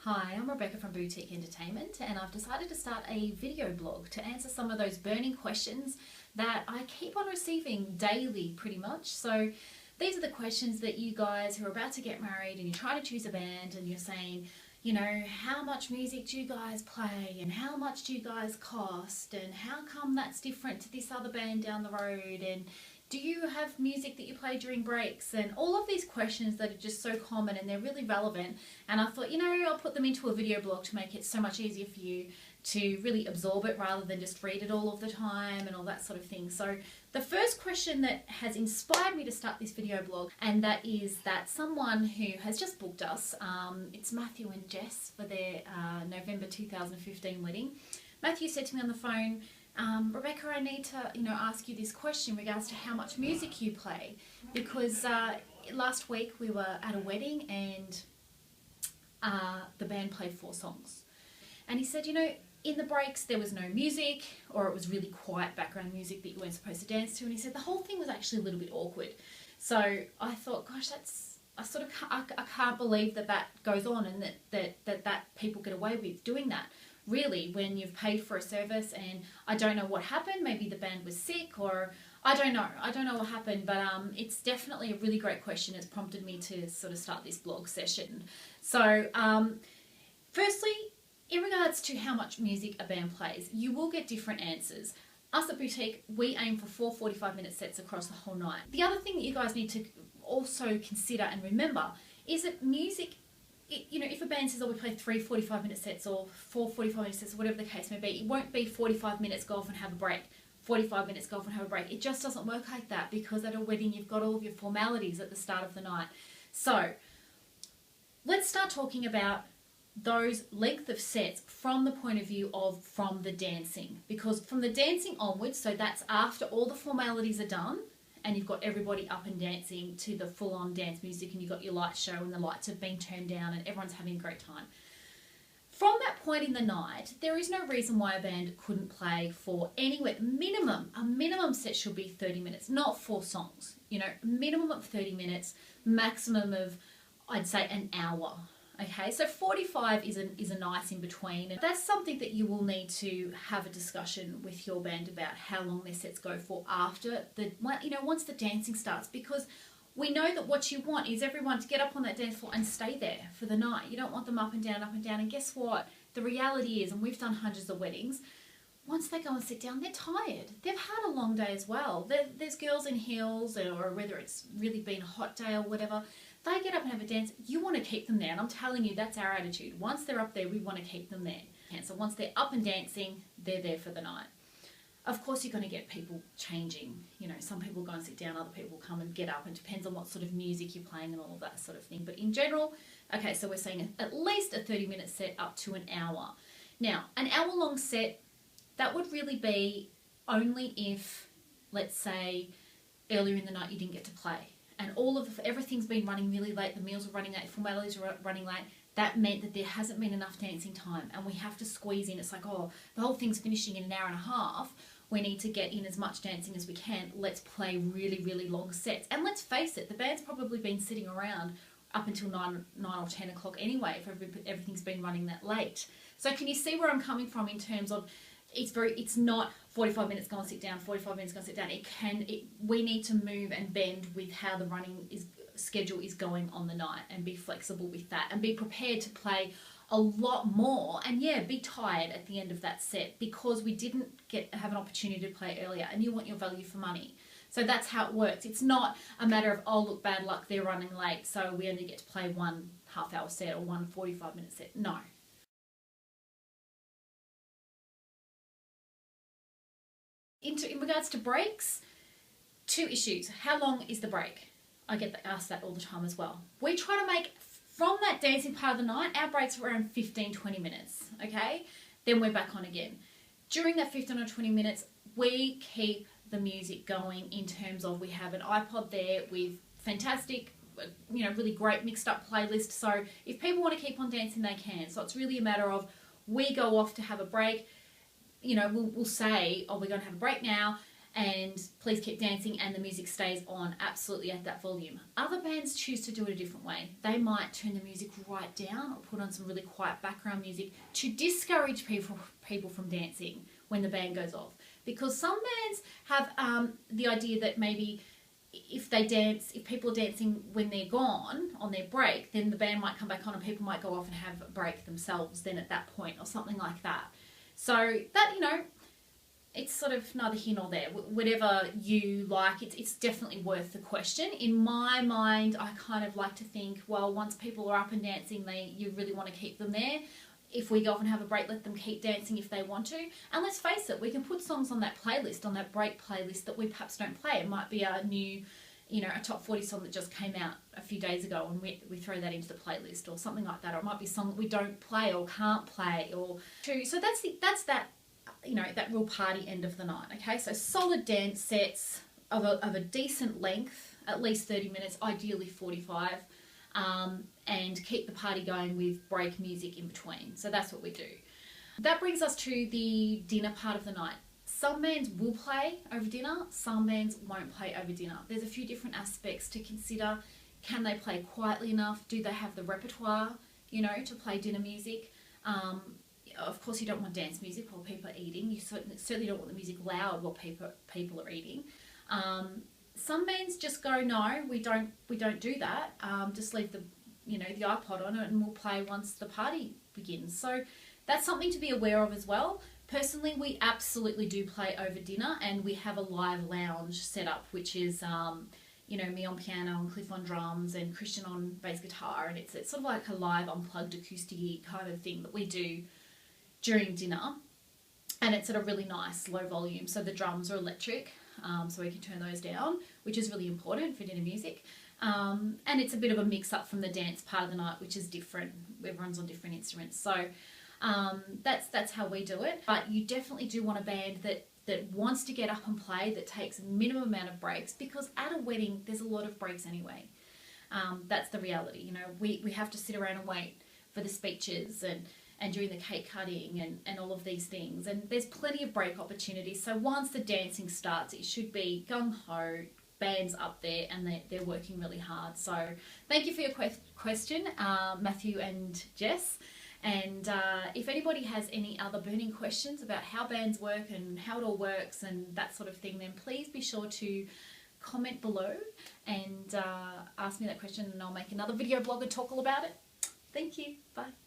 Hi, I'm Rebecca from Boutique Entertainment, and I've decided to start a video blog to answer some of those burning questions that I keep on receiving daily pretty much. So these are the questions that you guys who are about to get married and you're trying to choose a band and you're saying, how much music do you guys play and how much do you guys cost and how come that's different to this other band down the road, and do you have music that you play during breaks, and all of these questions that are just so common and they're really relevant. And I thought, I'll put them into a video blog to make it so much easier for you to really absorb it rather than just read it all of the time and all that sort of thing. So the first question that has inspired me to start this video blog, and that is that someone who has just booked us, it's Matthew and Jess for their November 2015 wedding. Matthew said to me on the phone, Rebecca, I need to, ask you this question in regards to how much music you play, because last week we were at a wedding and the band played 4 songs. And he said, in the breaks there was no music, or it was really quiet background music that you weren't supposed to dance to. And he said the whole thing was actually a little bit awkward. So I thought, gosh, I can't believe that goes on, and that people get away with doing that. Really, when you've paid for a service, and I don't know what happened, maybe the band was sick, or I don't know what happened, but it's definitely a really great question. It's prompted me to sort of start this blog session. So firstly, in regards to how much music a band plays, you will get different answers. Us at Boutique, we aim for 4 45-minute sets across the whole night. The other thing that you guys need to also consider and remember is that music, if a band says, we play 3 45-minute sets or 4 45-minute sets, or whatever the case may be, it won't be 45 minutes, go off and have a break, 45 minutes, go off and have a break. It just doesn't work like that, because at a wedding you've got all of your formalities at the start of the night. So let's start talking about those length of sets from the point of view of from the dancing, because from the dancing onwards, so that's after all the formalities are done and you've got everybody up and dancing to the full-on dance music, and you've got your light show and the lights have been turned down and everyone's having a great time. From that point in the night, there is no reason why a band couldn't play for anywhere. A minimum set should be 30 minutes, not 4 songs. Minimum of 30 minutes, maximum of, I'd say, an hour. Okay, so 45 is a nice in between. And that's something that you will need to have a discussion with your band about how long their sets go for after once the dancing starts, because we know that what you want is everyone to get up on that dance floor and stay there for the night. You don't want them up and down. And guess what? The reality is, and we've done hundreds of weddings, once they go and sit down, they're tired. They've had a long day as well. There's girls in heels, or whether it's really been a hot day or whatever, they get up and have a dance. You want to keep them there, and I'm telling you, that's our attitude. Once they're up there, we want to keep them there. And so once they're up and dancing, they're there for the night. Of course, you're going to get people changing. Some people go and sit down, other people come and get up, and it depends on what sort of music you're playing and all of that sort of thing. But in general, okay, so we're saying at least a 30-minute set up to an hour. Now, an hour-long set, that would really be only if, let's say, earlier in the night you didn't get to play, and everything's been running really late, the meals are running late, formalities are running late. That meant that there hasn't been enough dancing time, and we have to squeeze in. It's like, the whole thing's finishing in an hour and a half. We need to get in as much dancing as we can. Let's play really, really long sets. And let's face it, the band's probably been sitting around up until 9 or 10 o'clock anyway, if everything's been running that late. So can you see where I'm coming from in terms of it's not 45 minutes go and sit down, 45 minutes go and sit down. We need to move and bend with how the schedule is going on the night, and be flexible with that, and be prepared to play a lot more, and be tired at the end of that set because we didn't have an opportunity to play earlier, and you want your value for money. So that's how it works. It's not a matter of, look, bad luck, they're running late, so we only get to play 1 half-hour set or 1 45-minute set. No. In regards to breaks, 2 issues. How long is the break? I get asked that all the time as well. We try to make, from that dancing part of the night, our breaks are around 15-20 minutes, okay? Then we're back on again. During that 15 or 20 minutes, we keep the music going in terms of, we have an iPod there with fantastic, really great mixed up playlist. So if people want to keep on dancing, they can. So it's really a matter of, we go off to have a break. We'll say, we're going to have a break now, and please keep dancing, and the music stays on absolutely at that volume. Other bands choose to do it a different way. They might turn the music right down or put on some really quiet background music to discourage people from dancing when the band goes off. Because some bands have the idea that maybe if people are dancing when they're gone on their break, then the band might come back on and people might go off and have a break themselves then at that point, or something like that. So that, it's sort of neither here nor there. Whatever you like, it's definitely worth the question. In my mind, I kind of like to think, well, once people are up and dancing, you really want to keep them there. If we go off and have a break, let them keep dancing if they want to. And let's face it, we can put songs on that playlist, on that break playlist that we perhaps don't play. It might be a new, a top 40 song that just came out a few days ago, and we throw that into the playlist or something like that. Or it might be a song that we don't play or can't play. So that's that, that real party end of the night. Okay, so solid dance sets of a decent length, at least 30 minutes, ideally 45. And keep the party going with break music in between. So that's what we do. That brings us to the dinner part of the night. Some bands will play over dinner, some bands won't play over dinner. There's a few different aspects to consider. Can they play quietly enough? Do they have the repertoire, to play dinner music? Of course, you don't want dance music while people are eating. You certainly don't want the music loud while people are eating. Some bands just go, no, we don't do that. Just leave the iPod on it and we'll play once the party begins. So that's something to be aware of as well. Personally, we absolutely do play over dinner, and we have a live lounge set up, which is me on piano and Cliff on drums and Christian on bass guitar, and it's sort of like a live unplugged acoustic kind of thing that we do during dinner, and it's at a really nice low volume. So the drums are electric. So we can turn those down, which is really important for dinner music. And it's a bit of a mix-up from the dance part of the night, which is different. Everyone's on different instruments. So that's how we do it. But you definitely do want a band that wants to get up and play, that takes a minimum amount of breaks, because at a wedding, there's a lot of breaks anyway. That's the reality. We have to sit around and wait for the speeches and during the cake cutting and all of these things. And there's plenty of break opportunities. So once the dancing starts, it should be gung-ho, bands up there, and they're working really hard. So thank you for your question, Matthew and Jess. And if anybody has any other burning questions about how bands work and how it all works and that sort of thing, then please be sure to comment below and ask me that question, and I'll make another video blog and talk all about it. Thank you. Bye.